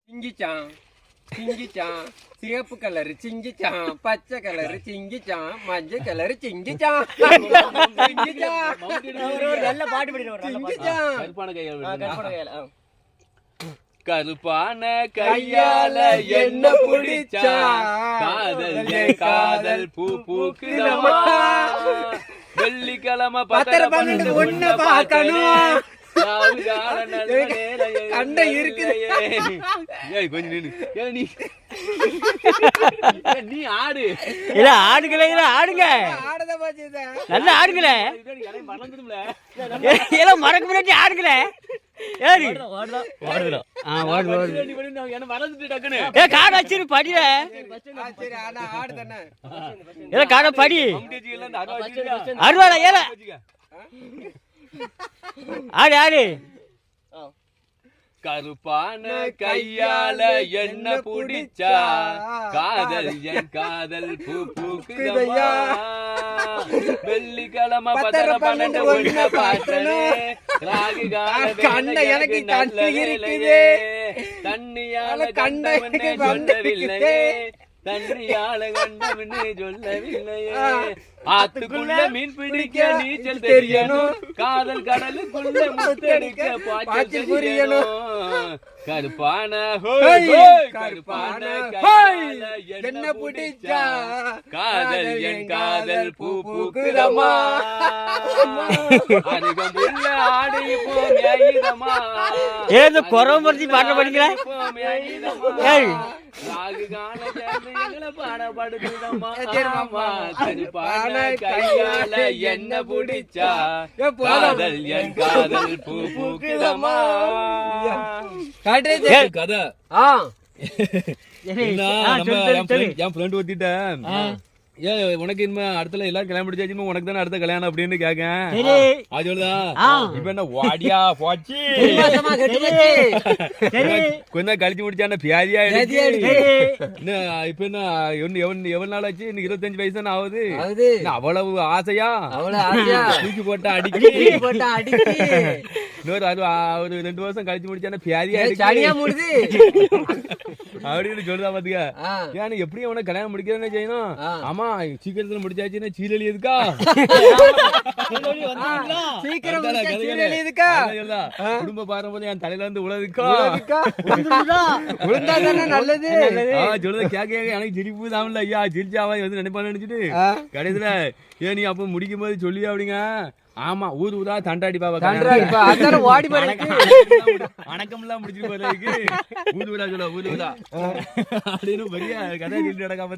சிங்கிச்சான் சிங்கிச்சான் சிவப்பு கலரு சிங்கிச்சான் பச்சை கலரு சிங்கிச்சான் மஞ்சள் கலரு சிங்கிச்சான் சிங்கிச்சான் நல்ல பாட்டு படிக்கிறோம் சிங்கிச்சான் கருப்பான கையால என்ன பிடிச்சா காதல் காதல் பூ பூக்குதம்மா வெள்ளிக்கிழமை 10-12 ஒண்ணு பார்க்கணும் கண்ட இருக்குது கொஞ்சம் நீ ஆடு இல்ல ஆடுகளே ஆடுங்க ஆடத பாச்சதா நல்லா ஆடுங்களே மறந்துடும்ல எல்லாம் மறக்க முன்னாடி ஆடுங்களே ஏறி மறந்துட்டு டக்குன்னு காடை வச்சிரு படியில சரி ஆனா ஆடுதானே ஏல காடை படி அறுவாடா ஏல ஆடு ஆடு கருப்பான கையால என்ன பிடிச்சா காதல் என் காதல் பூ பூக்குதம்மா வெள்ளிக்கிழமை 10-12 ஒண்ணு பார்த்தனே ராகு கண்ட எனக்கு கண்ணு இருக்குது தண்ணியால கண்டவனே சொல்லவில்லையே தண்ணியால கண்டவனே சொல்லவில்லையே ஆத்துக்குள்ள மீன் பிடிக்க நீச்சல் தெரியணும் காதல் கடலுக்குள்ள முத்தடிக்க பாய்ச்சல் புரியணும் கருப்பான கருப்பான என்ன பிடிச்சா காதல் என் காதல் பூ பூக்குதம்மா அருகம்புள்ள ஆடி போமேயுதம்மா ஏதோ குறவம்பருத்தி பாட்டு படிக்கிற ராகு காண சேர்ந்து பாடப்படுத்துதம்மா கருப்பான கையால என்ன பிடிச்சா காதல் என் காதல் பூ பூக்குதம்மா கதை என் ஃப்ரெண்ட் ஒத்திட்டேன் ஏன் உனக்கு இனிமே அடுத்த எல்லாரும் கல்யாணம் முடிச்சாச்சு உனக்கு தானே அடுத்த கல்யாணம் அப்படின்னு கேட்கேன் அதுதான் இப்ப என்ன வாடியா போச்சு கொஞ்சம் கழிச்சு முடிச்சா பியாதியா இப்ப என்ன எவ்வளவு நாள் ஆச்சு இன்னும் 25 வயசு தானே ஆகுது அவ்வளவு ஆசையா தூக்கி போட்டா அடிக்கி இன்னொரு அது ஒரு 2 வருஷம் கழிச்சு முடிச்சா பியாதியா முடியுது அப்படின்னு சொல்லுதா பாத்துக்க ஏன்னா எப்படியும் உனக்கு கல்யாணம் முடிக்கிறதுன்னு செய்யணும் ஆமா சீக்கிரத்துல முடிச்சாச்சுன்னா சீரழி எதுக்கா குடும்ப பாரம்பரியம் என் தலையில இருந்து உலதுக்கா நல்லது சொல்லுத கேட்க எனக்கு சிரிப்பு தான் ஐயா சிரிச்சாவா வந்து நினைப்பான்னு நினைச்சிட்டு கடைசியில ஏன் நீ அப்ப முடிக்கும் போது சொல்லி அப்படிங்க ஆமா ஊர் ஊரா தண்டாடி பாப்பா ஓடி வணக்கம் எல்லாம் முடிச்சிட்டு போறதுக்கு ஊர் ஊரா சொல்ல ஊர் ஊரா அப்படின்னு பெரிய கதை சொல்லிட்டு நடக்காம